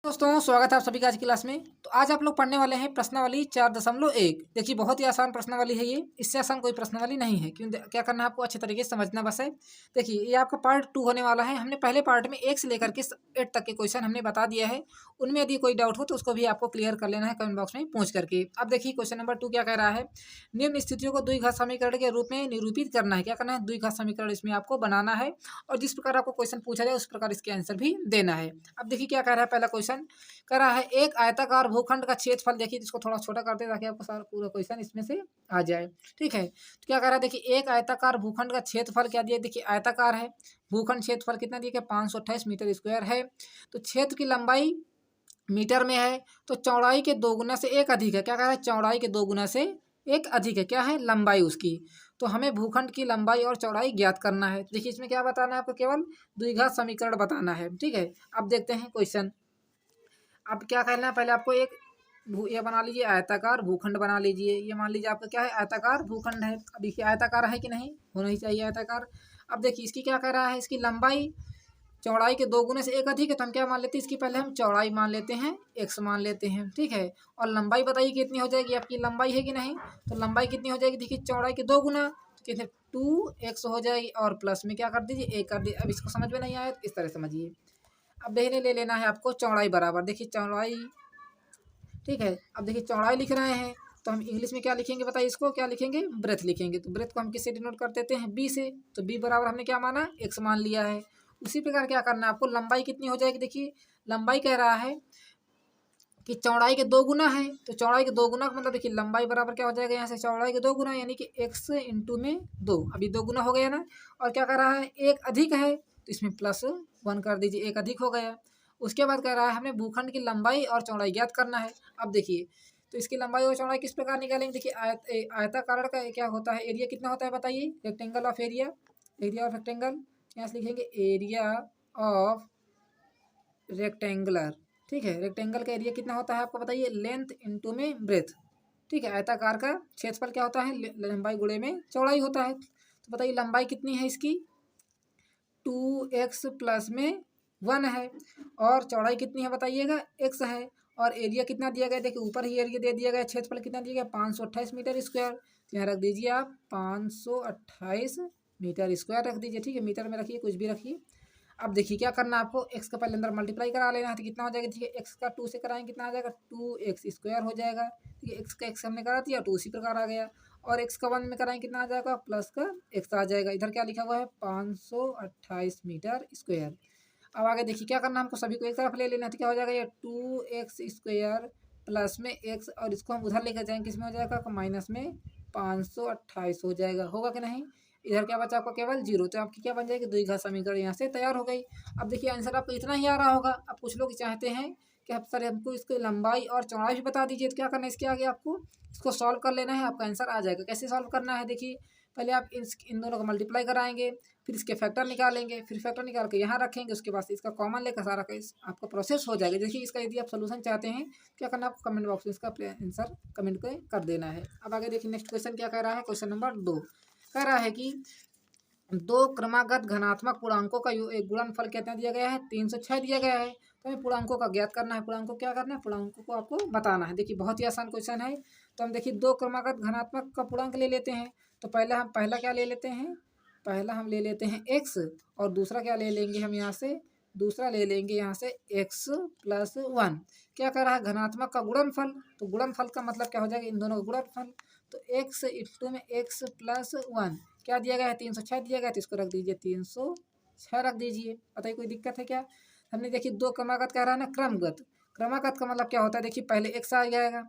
दोस्तों स्वागत है आप सभी का आज की क्लास में। तो आज आप लोग पढ़ने वाले हैं प्रश्नावली 4.1। देखिए बहुत ही आसान प्रश्नावली है ये, इससे आसान कोई प्रश्नावली नहीं है। क्यों क्या करना है आपको अच्छे तरीके से समझना बस है। देखिए ये आपका पार्ट 2 होने वाला है। हमने पहले पार्ट में 1 से लेकर के 8 तक के क्वेश्चन हमने बता दिया है। उनमें यदि कोई डाउट हो तो उसको भी आपको क्लियर कर लेना है कमेंट बॉक्स में पूछ करके। अब देखिए क्वेश्चन नंबर 2 क्या कह रहा है, निम्न स्थितियों को द्विघात समीकरण के रूप में निरूपित करना है। क्या करना है, द्विघात समीकरण इसमें आपको बनाना है और जिस प्रकार आपको क्वेश्चन पूछा जाए उस प्रकार इसके आंसर भी देना है। अब देखिए क्या कह रहा है, पहला क्वेश्चन करा है एक आयताकार भूखंड का क्षेत्रफल। देखिए इसको थोड़ा छोटा करते हैं ताकि आपको सारा पूरा क्वेश्चन इसमें से आ जाए। ठीक है, तो क्या कह रहा है, देखिए एक आयताकार भूखंड का क्षेत्रफल क्या दिया, देखिए आयताकार है, भूखंड क्षेत्रफल कितना दिया, 528 मीटर स्क्वायर है। तो क्षेत्र की लंबाई मीटर में है, तो चौड़ाई के 2 गुना से एक अधिक है। क्या कह रहा है, चौड़ाई के 2 गुना से एक अधिक है, क्या है, लंबाई उसकी। तो हमें भूखंड की लंबाई और चौड़ाई ज्ञात करना है। देखिए इसमें क्या बताना है आपको, केवल द्विघात समीकरण बताना है। ठीक है, अब देखते हैं क्वेश्चन। अब क्या करना है, पहले आपको एक ये बना लीजिए, आयताकार भूखंड बना लीजिए। ये मान लीजिए आपका क्या है, आयताकार भूखंड है। अब देखिए आयताकार है कि नहीं, होना ही चाहिए आयताकार। अब देखिए इसकी क्या कर रहा है, इसकी लंबाई चौड़ाई के 2 गुने से एक अधिक है, तो हम क्या मान लेते हैं, इसकी पहले हम चौड़ाई मान लेते हैं, x मान लेते हैं। ठीक है, और लंबाई बताइए कितनी हो जाएगी, आपकी लंबाई है कि नहीं। तो लंबाई कितनी हो जाएगी, देखिए चौड़ाई के 2 गुना, तो कितने 2x हो जाएगी, और प्लस में क्या कर दीजिए, एक कर दीजिए। अब इसको समझ में नहीं आया तो इस तरह समझिए। अब देखने ले लेना है आपको चौड़ाई बराबर, देखिए चौड़ाई। ठीक है, अब देखिए चौड़ाई लिख रहे हैं तो हम इंग्लिश में क्या लिखेंगे बताइए, इसको क्या लिखेंगे, ब्रेथ लिखेंगे। तो ब्रेथ को हम किससे डिनोट कर देते हैं, बी से। तो बी बराबर हमने क्या माना, एक्स मान लिया है। उसी प्रकार क्या करना है आपको, लंबाई कितनी हो जाएगी, देखिए लंबाई कह रहा है कि चौड़ाई के 2 गुना है। तो चौड़ाई के 2 गुना का मतलब देखिए लंबाई बराबर क्या हो जाएगा, यहाँ से चौड़ाई के 2 गुना यानी कि x इंटू में 2। अभी 2 गुना हो गया ना, और क्या कर रहा है, एक अधिक है तो इसमें +1 कर दीजिए, एक अधिक हो गया। उसके बाद कह रहा है हमें भूखंड की लंबाई और चौड़ाई ज्ञात करना है। अब देखिए तो इसकी लंबाई और चौड़ाई किस प्रकार निकालेंगे, देखिए आयताकार का क्या होता है, एरिया कितना होता है बताइए, rectangle of area, area of rectangle. यहाँ से लिखेंगे एरिया ऑफ रेक्टेंगुलर। ठीक है, रेक्टेंगल का एरिया कितना होता है आपको बताइए, लेंथ इंटू में ब्रेथ। ठीक है, आयताकार का क्षेत्रफल क्या होता है, लंबाई गुणे में चौड़ाई होता है। तो बताइए लंबाई कितनी है इसकी, 2x प्लस में 1 है, और चौड़ाई कितनी है बताइएगा, x है। और एरिया कितना दिया गया, देखिए ऊपर ही एरिया दे दिया गया, क्षेत्रफल कितना दिया गया, 528 मीटर स्क्वायर। तो यहाँ रख दीजिए आप 528 मीटर स्क्वायर रख दीजिए। ठीक है, मीटर में रखिए, कुछ भी रखिए। अब देखिए क्या करना है आपको, x का पहले अंदर मल्टीप्लाई करा लेना है। तो कितना हो जाएगा, देखिए x का 2 से कराएंगे कितना आ जाएगा, 2x स्क्वायर हो जाएगा। ठीक है, x का x हमने करा दिया, 2 उसी प्रकार आ गया। और x का 1 में कराएंगे कितना आ जाएगा, प्लस का x आ जाएगा। इधर क्या लिखा हुआ है, 528 मीटर स्क्वायर। अब आगे देखिए क्या करना है हमको, सभी को एक तरफ ले लेना है। तो क्या हो जाएगा, ये 2x स्क्वायर प्लस में x, और इसको हम उधर लेकर जाएंगे, किसमें हो जाएगा, माइनस में 528 हो जाएगा। होगा कि नहीं, इधर क्या बचा आपको, केवल 0। तो आपकी क्या बन जाएगी, द्विघात समीकरण यहाँ से तैयार हो गई। अब देखिए आंसर आपको इतना ही आ रहा होगा। अब कुछ लोग चाहते हैं कि अब सर हमको इसकी लंबाई और चौड़ाई भी बता दीजिए। तो क्या करना है, इसके आगे आपको इसको सॉल्व कर लेना है, आपका आंसर आ जाएगा। कैसे सॉल्व करना है, देखिए पहले आप इन दोनों को मल्टीप्लाई कराएंगे, फिर इसके फैक्टर निकालेंगे, फिर फैक्टर निकाल के यहाँ रखेंगे, उसके बाद इसका कॉमन लेकर सारा का आपका प्रोसेस हो जाएगा। देखिए इसका यदि आप सोल्यूशन चाहते हैं क्या करना है, आपको कमेंट बॉक्स में इसका आंसर कमेंट कर देना है। अब आगे देखिए नेक्स्ट क्वेश्चन क्या कह रहा है, क्वेश्चन नंबर 2 कह रहा है कि 2 क्रमागत धनात्मक पूर्णांकों का एक गुणनफल कितना दिया गया है, 306 दिया गया है। तो हमें पूर्णांकों का ज्ञात करना है। पूर्णांकों क्या करना है, पूर्णांकों को आपको बताना है। देखिए बहुत ही आसान क्वेश्चन है। तो हम देखिए 2 क्रमागत धनात्मक का पूर्णांक ले लेते हैं। तो पहला क्या ले लेते हैं, पहला हम ले लेते हैं x, और दूसरा क्या ले लेंगे हम यहाँ से, दूसरा ले लेंगे यहाँ से x प्लस 1। क्या कर रहा है, धनात्मक का गुणनफल। तो गुणनफल का मतलब क्या हो जाएगा, इन दोनों का गुणनफल। तो x इंटू में x प्लस 1 क्या दिया गया है, 306 दिया गया है। तो इसको रख दीजिए 306 रख दीजिए। बताइए कोई दिक्कत है क्या। हमने देखिए 2 क्रमागत कह रहा है ना, क्रमगत। क्रमागत का मतलब क्या होता है, देखिए पहले x आ जाएगा,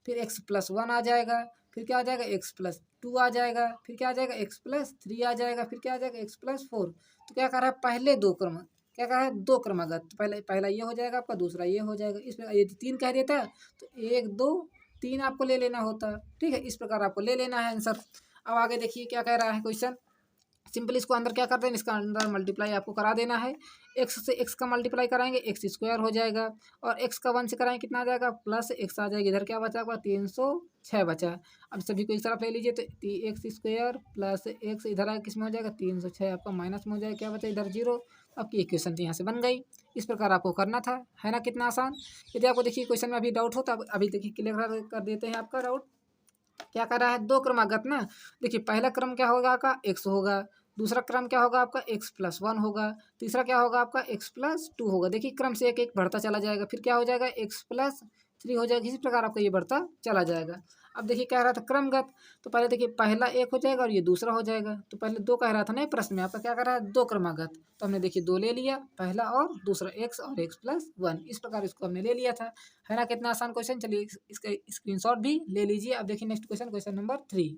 फिर x प्लस 1 आ जाएगा, फिर क्या आ जाएगा, x प्लस 2 आ जाएगा, फिर क्या आ जाएगा, x प्लस 3 आ जाएगा, फिर क्या आ जाएगा, x प्लस 4। तो क्या कर रहा है, पहले 2 क्रम क्या कह रहा है, 2 क्रमागत। तो पहला ये हो जाएगा आपका, दूसरा ये हो जाएगा। इसमें यदि 3 कह देता तो 1 2 3 आपको ले लेना होता। ठीक है, इस प्रकार आपको ले लेना है आंसर। अब आगे देखिए क्या कह रहा है क्वेश्चन। सिंपल इसको अंदर क्या करते हैं, इसका अंदर मल्टीप्लाई आपको करा देना है। x से x का मल्टीप्लाई कराएंगे, x स्क्वायर हो जाएगा, और x का 1 से कराएंगे कितना आ जाएगा, प्लस x आ जाएगा। इधर क्या बचा आपका, 306 बचा। अब सभी को एक तरफ ले लीजिए, तो x स्क्वायर प्लस x इधर आगे किस में हो जाएगा, 306 आपका माइनस में हो जाएगा, क्या बचा इधर 0। आपकी इक्वेशन तो यहाँ से बन गई। इस प्रकार आपको करना था, है ना, कितना आसान। यदि आपको देखिए क्वेश्चन में अभी डाउट हो तो अभी देखिए क्लियर कर देते हैं आपका डाउट। क्या कर रहा है, दो क्रमागत ना। देखिए पहला क्रम क्या होगा आपका, एक्स होगा, दूसरा क्रम क्या होगा आपका, एक्स प्लस वन होगा, तीसरा क्या होगा आपका, एक्स प्लस टू होगा। देखिए क्रम से एक एक बढ़ता चला जाएगा, फिर क्या हो जाएगा, एक्स प्लस थ्री हो जाएगा। इसी प्रकार आपका ये बढ़ता चला जाएगा। अब देखिए कह रहा था क्रमगत, तो पहले देखिए पहला एक हो जाएगा और ये दूसरा हो जाएगा। तो पहले दो कह रहा था ना प्रश्न में, आपका क्या कर रहा है, दो क्रमागत। तो हमने देखिए दो ले लिया, पहला और दूसरा, एक्स और एक्स प्लस वन। इस प्रकार इसको हमने ले लिया था, है ना, कितना आसान क्वेश्चन। चलिए इसका स्क्रीनशॉट भी ले लीजिए। अब देखिए नेक्स्ट क्वेश्चन, क्वेश्चन नंबर 3।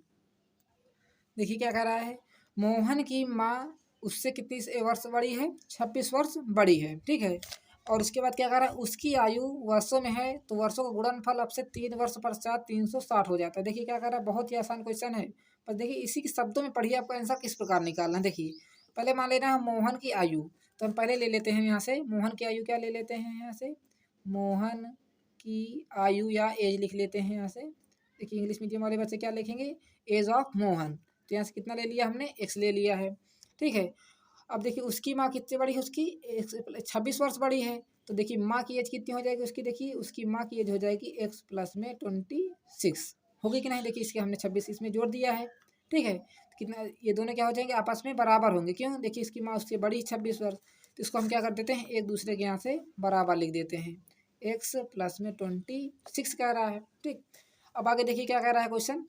देखिए क्या कह रहा है, मोहन की माँ उससे कितनी वर्ष बड़ी है, 26 वर्ष बड़ी है, ठीक है। और उसके बाद क्या कह रहा है, उसकी आयु वर्षों में है, तो वर्षों का गुणनफल अब से 3 वर्ष पश्चात 360 हो जाता है। देखिए क्या कह रहा है, बहुत ही आसान क्वेश्चन है, पर देखिए इसी के शब्दों में पढ़िए आपका आंसर किस प्रकार निकालना है। देखिए पहले मान लेना है मोहन की आयु, तो हम पहले ले लेते हैं यहाँ से मोहन की आयु, क्या ले लेते हैं यहाँ से, मोहन की आयु या एज लिख लेते हैं यहाँ से। देखिए इंग्लिश मीडियम वाले बच्चे क्या लिखेंगे, एज ऑफ मोहन। तो यहाँ से कितना ले लिया हमने, एक्स ले लिया है, ठीक है। अब देखिए उसकी माँ कितनी बड़ी है, उसकी 26 वर्ष बड़ी है। तो देखिए माँ की एज कितनी हो जाएगी उसकी, देखिए उसकी माँ की एज हो जाएगी एक्स प्लस में 26 होगी कि नहीं। देखिए इसके हमने 26 इसमें जोड़ दिया है, ठीक है। कितना, ये दोनों क्या हो जाएंगे, आपस में बराबर होंगे। क्यों, देखिए इसकी माँ उससे बड़ी 26 वर्ष, तो इसको हम क्या कर देते हैं, एक दूसरे के यहाँ से बराबर लिख देते हैं। एक्स प्लस में 26 कह रहा है, ठीक। अब आगे देखिए क्या कह रहा है क्वेश्चन,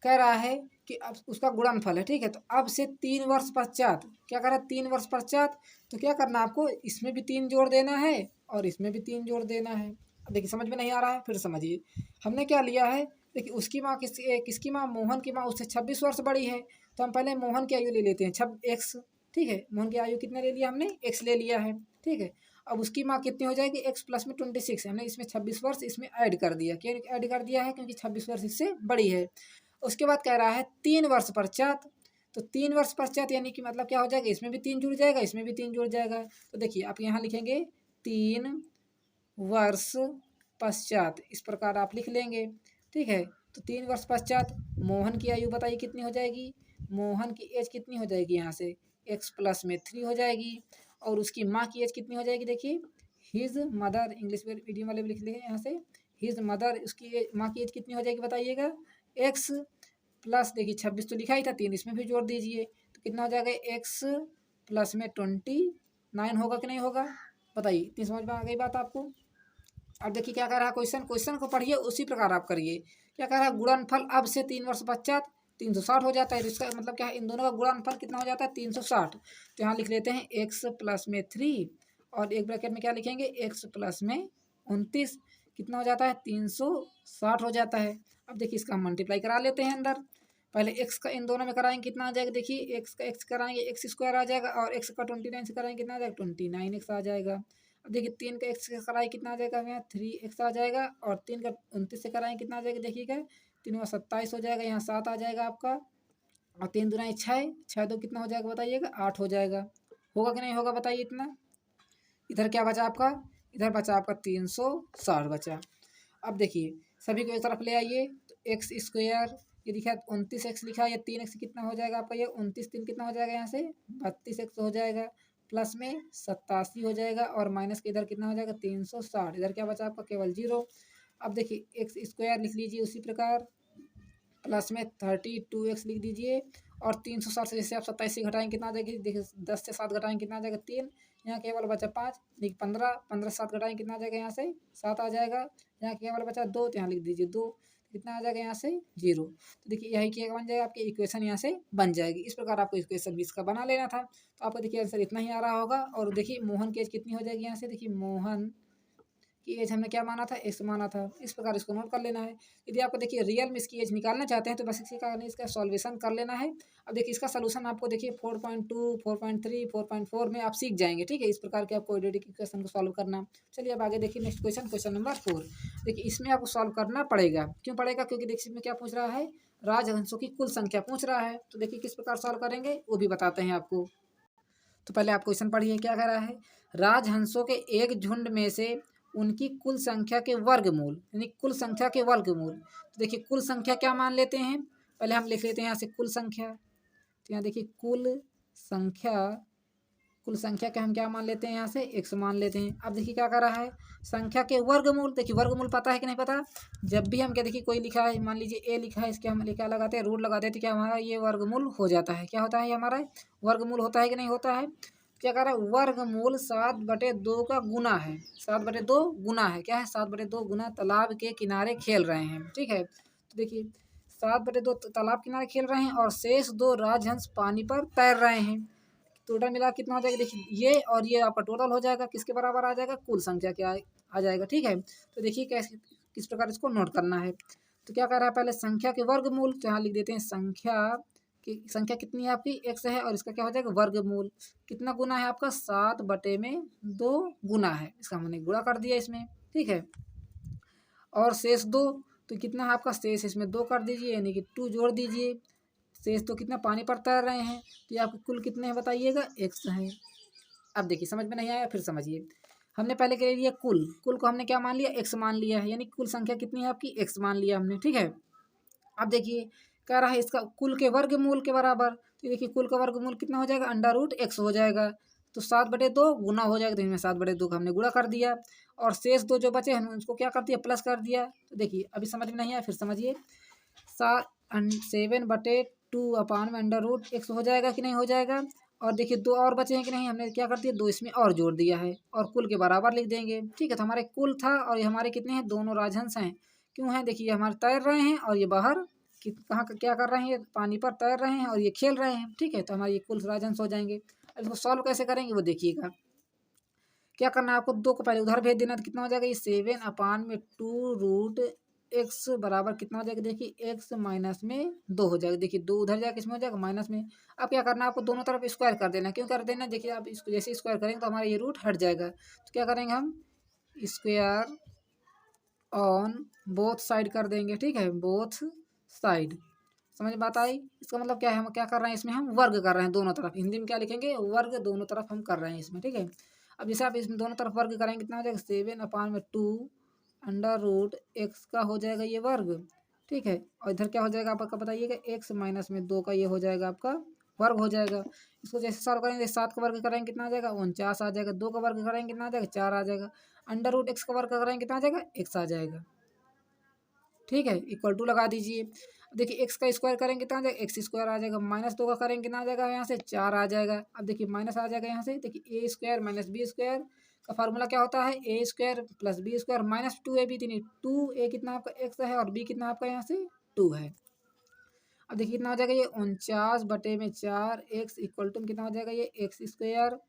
कह रहा है कि अब उसका गुणनफल है, ठीक है। तो अब से 3 वर्ष पश्चात क्या कर रहा है, 3 वर्ष पश्चात, तो क्या करना है आपको, इसमें भी 3 जोड़ देना है और इसमें भी 3 जोड़ देना है। अब देखिए समझ में नहीं आ रहा है, फिर समझिए। हमने क्या लिया है, देखिए उसकी माँ किसकी माँ, मोहन की माँ उससे 26 वर्ष बड़ी है। तो हम पहले मोहन की आयु ले लेते हैं, एक्स, ठीक है। मोहन की आयु कितने ले लिया हमने, एक्स ले लिया है, ठीक है। अब उसकी माँ कितनी हो जाएगी, एक्स प्लस में 26, हमने इसमें 26 वर्ष इसमें ऐड कर दिया। क्यों ऐड कर दिया है, क्योंकि 26 वर्ष इससे बड़ी है। उसके बाद कह रहा है 3 वर्ष पश्चात, तो 3 वर्ष पश्चात यानी कि मतलब क्या हो जाएगा, इसमें भी 3 जुड़ जाएगा, इसमें भी 3 जुड़ जाएगा। तो देखिए आप यहाँ लिखेंगे 3 वर्ष पश्चात, इस प्रकार आप लिख लेंगे, ठीक है। तो 3 वर्ष पश्चात मोहन की आयु बताइए कितनी हो जाएगी, मोहन की एज कितनी हो जाएगी, यहाँ से एक्स प्लस में 3 हो जाएगी। और उसकी माँ की एज कितनी हो जाएगी, देखिए हिज मदर, इंग्लिश मीडियम वाले भी लिख लेंगे यहाँ से, हिज मदर, उसकी माँ की एज कितनी हो जाएगी बताइएगा, एक्स प्लस, देखिए 26 तो लिखा ही था, 3 इसमें भी जोड़ दीजिए, तो कितना हो जाएगा, एक्स प्लस में 29 होगा कि नहीं होगा, बताइए। इतनी समझ में आ गई बात आपको। अब देखिए क्या कह रहा है क्वेश्चन, क्वेश्चन को पढ़िए उसी प्रकार आप करिए। क्या कह रहा है, गुणनफल अब से 3 वर्ष पश्चात 360 हो जाता है। तो इसका मतलब क्या है, इन दोनों का गुणनफल कितना हो जाता है, 360। तो यहाँ लिख लेते हैं एक्स प्लस में 3 और एक ब्रैकेट में क्या लिखेंगे, एक्स प्लस में 29, कितना हो जाता है, 360 हो जाता है। अब देखिए इसका हम मल्टीप्लाई करा लेते हैं अंदर। पहले एक्स का इन दोनों में कराएंगे कितना आ जाएगा, देखिए एक्स का एक्स कराएंगे एक्स स्क्वायर आ जाएगा, और एक्स का 29 से कराएंगे कितना आ जाएगा, 29 एक्स आ जाएगा। अब देखिए 3 का एक्स से कराएंगे कितना आ जाएगा, यहाँ 3 एक्स आ जाएगा, और 3 का 29 से कराएंगे कितना आ जाएगा, देखिएगा 3 में 27 हो जाएगा, यहाँ 7 आ जाएगा आपका, और 3 दूना 6, 6 दो कितना हो जाएगा बताइएगा, 8 हो जाएगा। होगा कि नहीं होगा बताइए इतना। इधर क्या बचा आपका, इधर बचा आपका 360 बचा। अब देखिए सभी को एक तरफ ले आइए, तो एक्स स्क्वायर ये लिखा है 29 एक्स लिखा है, ये 3 एक्स कितना हो जाएगा आपका, ये 29 3 कितना हो जाएगा, यहाँ से 32 एक्स हो जाएगा, प्लस में 87 हो जाएगा, और माइनस के इधर कितना हो जाएगा 360, इधर क्या बचा आपका केवल 0। अब देखिए एक्स स्क्वायर लिख लीजिए उसी प्रकार, प्लस में 32 एक्स लिख दीजिए, और 360 से जैसे आप 27 से घटाएंगे कितना आ जाएगी, देखिए 10 से 7 घटाएंगे कितना आ जाएगा 3, यहाँ केवल बचा 5, देखिए 15 से 7 घटाएंगे कितना आ जाएगा, यहाँ से 7 आ जाएगा, यहाँ केवल बचा 2, तो यहाँ लिख दीजिए 2, कितना आ जाएगा यहाँ से 0। तो देखिए यही क्या बन जाएगा, आपकी इक्वेशन यहाँ से बन जाएगी। इस प्रकार आपको इक्वेशन 20 का बना लेना था। तो आपको देखिए आंसर इतना ही आ रहा होगा। और देखिए मोहन की एज कितनी हो जाएगी, यहाँ से देखिए मोहन की एज हमने क्या माना था, एक्स माना था। इस प्रकार इसको नोट कर लेना है। यदि आपको देखिए रियल में इसकी एज निकालना चाहते हैं तो बस इसी कारण इसका सॉल्वेशन कर लेना है। अब देखिए इसका सोल्यूशन आपको देखिए 4.2, 4.3, 4.4 में आप सीख जाएंगे, ठीक है। इस प्रकार के आपको क्वाड्रेटिक इक्वेशन को सॉल्व करना। चलिए अब आगे देखिए नेक्स्ट क्वेश्चन, क्वेश्चन नंबर 4। देखिए इसमें आपको सॉल्व करना पड़ेगा। क्यों पड़ेगा, क्योंकि देखिए इसमें क्या पूछ रहा है, राजहंसों की कुल संख्या पूछ रहा है। तो देखिए किस प्रकार सॉल्व करेंगे वो भी बताते हैं आपको। तो पहले आप क्वेश्चन पढ़िए, क्या कह रहा है, राजहंसों के एक झुंड में से उनकी कुल संख्या के वर्गमूल, यानी कुल संख्या के वर्गमूल। तो देखिए कुल संख्या क्या मान लेते हैं, पहले हम लिख लेते हैं यहाँ से कुल संख्या। तो यहाँ देखिए कुल संख्या कुल संख्या के हम क्या मान लेते हैं, यहाँ से x मान लेते हैं। अब देखिए क्या कर रहा है, संख्या के वर्गमूल, देखिए वर्गमूल पता है कि नहीं पता। जब भी हम क्या देखिए कोई लिखा है, मान लीजिए a लिखा है, इसके हम क्या लगाते हैं, रूट लगाते हैं, तो क्या हमारा ये वर्गमूल हो जाता है। क्या होता है, ये हमारा वर्गमूल होता है कि नहीं होता है। क्या कर रहा है, वर्गमूल 7/2 का गुना है, 7/2 गुना है, क्या है 7/2 गुना तालाब के किनारे खेल रहे हैं। ठीक है, तो देखिए 7/2 तालाब किनारे खेल रहे हैं और शेष 2 राजहंस पानी पर तैर रहे हैं। टोटल मिला कितना हो जाएगा, देखिए ये और ये आपका टोटल हो जाएगा, किसके बराबर आ जाएगा, कुल संख्या क्या आ जाएगा। ठीक है, तो देखिए कैसे किस प्रकार इसको नोट करना है। तो क्या कर रहा है, पहले संख्या के वर्गमूल, तो यहाँ लिख देते हैं संख्या की संख्या कितनी है आपकी, x है, और इसका क्या हो जाएगा वर्गमूल, कितना गुना है आपका 7/2 गुना है, इसका हमने गुणा कर दिया इसमें। ठीक है, और शेष 2, तो कितना है आपका शेष, इसमें 2 कर दीजिए, यानी कि 2 जोड़ दीजिए। शेष तो कितना पानी पर तैर रहे हैं, तो ये आपके कुल कितने हैं बताइएगा, x हैं। अब देखिए समझ में नहीं आया, फिर समझिए। हमने पहले कह लिया कुल को हमने क्या मान लिया, x मान लिया है, यानी कुल संख्या कितनी है आपकी, x मान लिया हमने। ठीक है, अब देखिए कह रहा है इसका कुल के वर्गमूल के बराबर, तो देखिए कुल का वर्गमूल कितना हो जाएगा, √x हो जाएगा। तो 7/2 गुना हो जाएगा, तो इसमें 7/2 का हमने गुणा कर दिया, और शेष 2 जो बचे हैं उसको क्या कर दिया, प्लस कर दिया। तो देखिए अभी समझ में नहीं आया, फिर समझिए। 7/2 अपान में √x हो जाएगा कि नहीं हो जाएगा। और देखिए 2 और बचे हैं कि नहीं, हमने क्या कर दिया, 2 इसमें और जोड़ दिया है, और कुल के बराबर लिख देंगे। ठीक है, तो हमारे कुल था, और ये हमारे कितने हैं, दोनों राजहंस हैं। क्यों हैं, देखिए हमारे तैर रहे हैं, और ये बाहर कहाँ क्या कर रहे हैं, ये पानी पर तैर रहे हैं, और ये खेल रहे हैं। ठीक है, तो हमारे ये कुल राजहंस हो जाएंगे। अब इसको सॉल्व कैसे करेंगे वो देखिएगा। क्या करना है आपको, 2 को पहले उधर भेज देना, तो कितना हो जाएगा, ये 7/2 √x बराबर कितना हो जाएगा, देखिए x माइनस में 2 हो जाएगा। देखिए 2 उधर जाएगा, इसमें हो जाएगा माइनस में। अब क्या करना है आपको, दोनों तरफ स्क्वायर कर देना। क्यों कर देना, देखिए आप इसको जैसे स्क्वायर करेंगे तो हमारा ये रूट हट जाएगा। तो क्या करेंगे हम, स्क्वायर ऑन बोथ साइड कर देंगे। ठीक है, बोथ साइड, समझ बात आई। इसका मतलब क्या है, हम क्या कर रहे हैं, इसमें हम वर्ग कर रहे हैं दोनों तरफ। हिंदी में क्या लिखेंगे, वर्ग दोनों तरफ हम कर रहे हैं इसमें। ठीक है, अब जैसे आप इसमें दोनों तरफ वर्ग करेंगे, कितना हो जाएगा, 7/2 √x का हो जाएगा ये वर्ग। ठीक है, और इधर क्या हो जाएगा आपका बताइएगा, x माइनस में 2 का ये हो जाएगा आपका वर्ग हो जाएगा। इसको जैसे सॉल्व करेंगे, 7 का वर्ग करेंगे कितना आ जाएगा, 49 आ जाएगा। 2 का वर्ग करेंगे कितना आ जाएगा, 4 आ जाएगा। √x का वर्ग करेंगे कितना आ जाएगा, x आ जाएगा। ठीक है, इक्वल टू लगा दीजिए। देखिए एक्स का स्क्वायर करेंगे कितना आ जाएगा, x² आ जाएगा। -2 का करेंगे कितना आ जाएगा, यहाँ से 4 आ जाएगा। अब देखिए माइनस आ जाएगा यहाँ से, देखिए a² - b² का फार्मूला क्या होता है, a² + b² -2ab, 2a कितना आपका x है, और b कितना आपका यहाँ से 2 है। अब देखिए कितना हो जाएगा, ये 49/4x इक्वल टू कितना हो जाएगा, ये x²,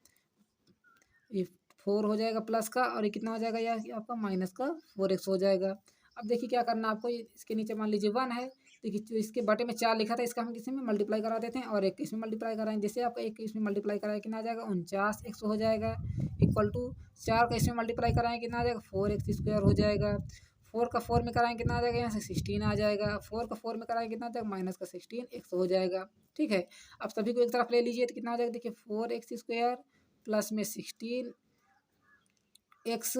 ये 4 हो जाएगा प्लस का, और ये कितना हो जाएगा, ये आपका माइनस का 4x हो जाएगा। अब देखिए क्या करना आपको, इसके नीचे मान लीजिए 1 है, देखिए जो इसके बटे में 4 लिखा था, इसका हम किसी में मल्टीप्लाई करा देते हैं, और एक इसमें मल्टीप्लाई कराएंगे। जैसे आपका एक इसमें मल्टीप्लाई कराए कितना आ जाएगा, 49x हो जाएगा, इक्वल टू 4 का इसमें मल्टीप्लाई कराएंगे कितना आ जाएगा, 4x² हो जाएगा। 4 का 4 में कराएंगे कितना आ जाएगा, यहाँ से 16 आ जाएगा। 4 का 4 में कराएंगे कितना आ जाएगा, माइनस का 16x हो जाएगा। ठीक है, अब सभी को एक तरफ ले लीजिए, तो कितना आ जाएगा, देखिए 4x² प्लस में 16 x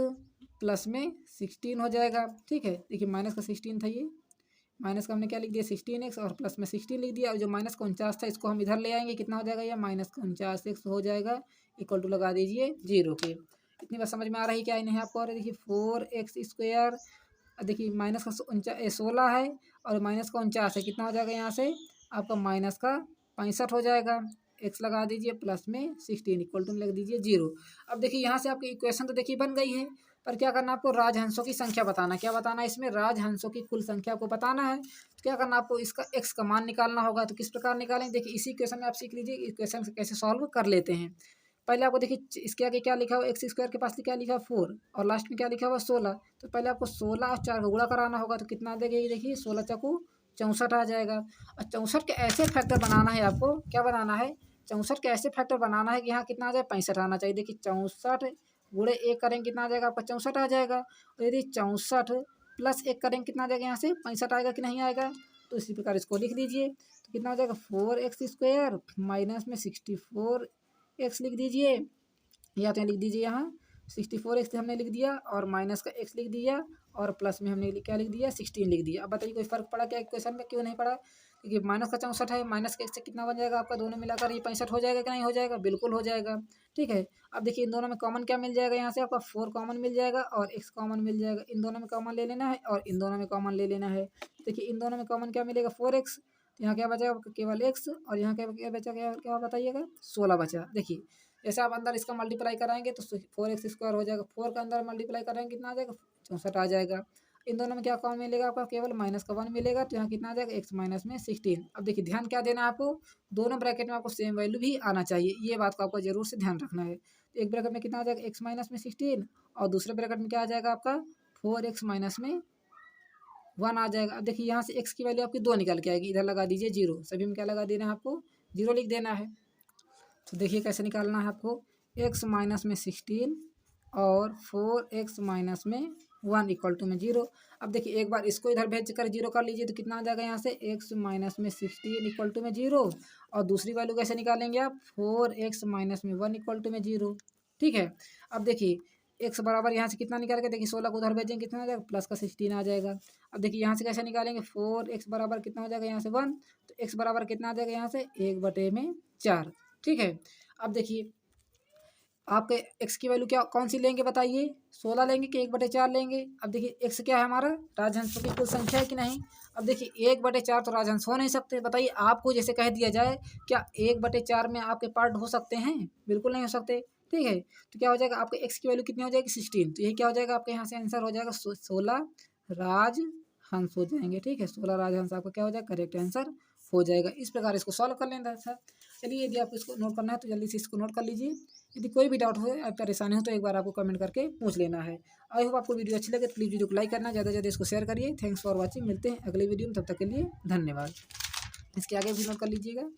प्लस में 16 हो जाएगा। ठीक है, देखिए माइनस का 16 था, ये माइनस का हमने क्या लिख दिया, 16x, और प्लस में 16 लिख दिया, और जो माइनस का 49 था इसको हम इधर ले आएंगे, कितना हो जाएगा, ये माइनस का 49x हो जाएगा, इक्वल टू लगा दीजिए 0 के। इतनी बात समझ में आ रही क्या नहीं आपको, और देखिए 4x², देखिए माइनस का 16 है, और माइनस का 49 है, कितना हो जाएगा यहाँ से आपका माइनस का 65 हो जाएगा। x लगा दीजिए प्लस में 16 इक्वल टू लग दीजिए 0। अब देखिए यहाँ से आपकी इक्वेशन तो देखिए बन गई है, पर क्या करना आपको, राजहंसों की संख्या बताना। क्या बताना है इसमें, राजहंसों की कुल संख्या को बताना है। तो क्या करना आपको, इसका x का मान निकालना होगा। तो किस प्रकार निकालेंगे, देखिए इसी इक्वेशन में आप सीख लीजिए इक्वेशन से कैसे सॉल्व कर लेते हैं। पहले आपको देखिए इसके आगे क्या लिखा हुआ, x² के पास क्या लिखा है 4, और लास्ट में क्या लिखा हुआ 16। तो पहले आपको 16 और 4 का गुणा कराना होगा, तो कितना आ जाएगा, ये देखिए 16 चौको 64 आ जाएगा। और 64 के ऐसे फैक्टर बनाना है आपको, क्या बनाना है, 64 के ऐसे फैक्टर बनाना है कि यहाँ कितना आ जाए, 65 आना चाहिए। देखिए 64 गुणे 1 करेंगे कितना आ जाएगा आपका, 64 आ जाएगा। और यदि 64 प्लस 1 करेंगे कितना आ जाएगा, यहाँ से 65 आएगा कि नहीं आएगा। तो इसी प्रकार इसको लिख दीजिए, तो कितना हो जाएगा, 4x² माइनस में 64x लिख दीजिए, या तो लिख दीजिए यहाँ 64x हमने लिख दिया, और माइनस का x लिख दिया, और प्लस में हमने क्या लिख दिया, 16 लिख दिया। अब बताइए कोई फर्क पड़ा क्या क्वेश्चन में, क्यों नहीं पड़ा, क्योंकि माइनस का 64 है, माइनस का x से कितना बन जाएगा आपका, दोनों मिलाकर ये 65 हो जाएगा कि नहीं हो जाएगा, बिल्कुल हो जाएगा। ठीक है। अब देखिए इन दोनों में कॉमन क्या मिल जाएगा, यहाँ से आपका 4 कॉमन मिल जाएगा और x कॉमन मिल जाएगा। इन दोनों में कॉमन ले लेना है और इन दोनों में कॉमन ले लेना है। देखिए इन दोनों में कॉमन क्या मिलेगा, 4x। तो यहाँ क्या बचा आपका, केवल x, और यहाँ क्या बचा, क्या क्या बताइएगा, 16 बचा। देखिए जैसे आप अंदर इसका मल्टीप्लाई कराएंगे तो 4x² हो जाएगा, 4 का अंदर मल्टीप्लाई कराएंगे कितना आ जाएगा, 64 आ जाएगा। इन दोनों में क्या कॉमन मिलेगा आपका, केवल माइनस का 1 मिलेगा, तो यहाँ कितना आ जाएगा, x माइनस में 16। अब देखिए ध्यान क्या देना है आपको, दोनों ब्रैकेट में आपको सेम वैल्यू भी आना चाहिए, ये बात को आपको जरूर से ध्यान रखना है। तो एक ब्रैकेट में कितना आ जाएगा, x माइनस में 16, और दूसरे ब्रैकेट में क्या आ जाएगा आपका 4x माइनस में 1 आ जाएगा। अब देखिए यहाँ से x की वैल्यू आपकी 2 निकल के आएगी, इधर लगा दीजिए 0, सभी में क्या लगा देना है आपको, 0 लिख देना है। तो देखिए कैसे निकालना है आपको, x माइनस में 16 और 4x माइनस में 1 इक्वल टू में 0। अब देखिए एक बार इसको इधर भेज कर 0 कर लीजिए, तो कितना आ जाएगा यहाँ से, x माइनस में 16 इक्वल टू में 0, और दूसरी वैल्यू कैसे निकालेंगे आप, 4x माइनस में 1 इक्वल टू में 0। ठीक है। अब देखिए x बराबर यहाँ से कितना निकाल के, देखिए 16 को उधर भेजेंगे कितना आ जाएगा, प्लस का 16 आ जाएगा। अब देखिए यहाँ से कैसे निकालेंगे, 4x बराबर कितना हो जाएगा यहाँ से 1, तो x बराबर कितना आ जाएगा यहाँ से 1/4। ठीक है। अब देखिए आपके x की वैल्यू क्या कौन सी लेंगे बताइए, 16 लेंगे कि 1/4 लेंगे। अब देखिए x क्या है हमारा, राजहंसों की कुल संख्या है कि नहीं। अब देखिए 1/4 तो राजहंस हो नहीं सकते, बताइए आपको जैसे कह दिया जाए क्या 1/4 में आपके पार्ट हो सकते हैं, बिल्कुल नहीं हो सकते। ठीक है। तो क्या हो जाएगा आपके x की वैल्यू कितनी हो जाएगी, 16। तो यही क्या हो जाएगा आपके यहाँ से आंसर हो जाएगा 16 राजहंस हो जाएंगे। ठीक है, 16 राजहंस आपका क्या हो जाएगा, करेक्ट आंसर हो जाएगा। इस प्रकार इसको सॉल्व कर लेना था। चलिए यदि आपको इसको नोट करना है तो जल्दी से इसको नोट कर लीजिए। यदि कोई भी डाउट हो या परेशानी हो तो एक बार आपको कमेंट करके पूछ लेना है। आई होप आपको वीडियो अच्छी लगे तो प्लीज़ वीडियो को लाइक करना, ज़्यादा से ज़्यादा इसको शेयर करिए। थैंक्स फॉर वॉचिंग, मिलते हैं अगले वीडियो में, तब तक के लिए धन्यवाद। इसके आगे भी नोट कर लीजिएगा।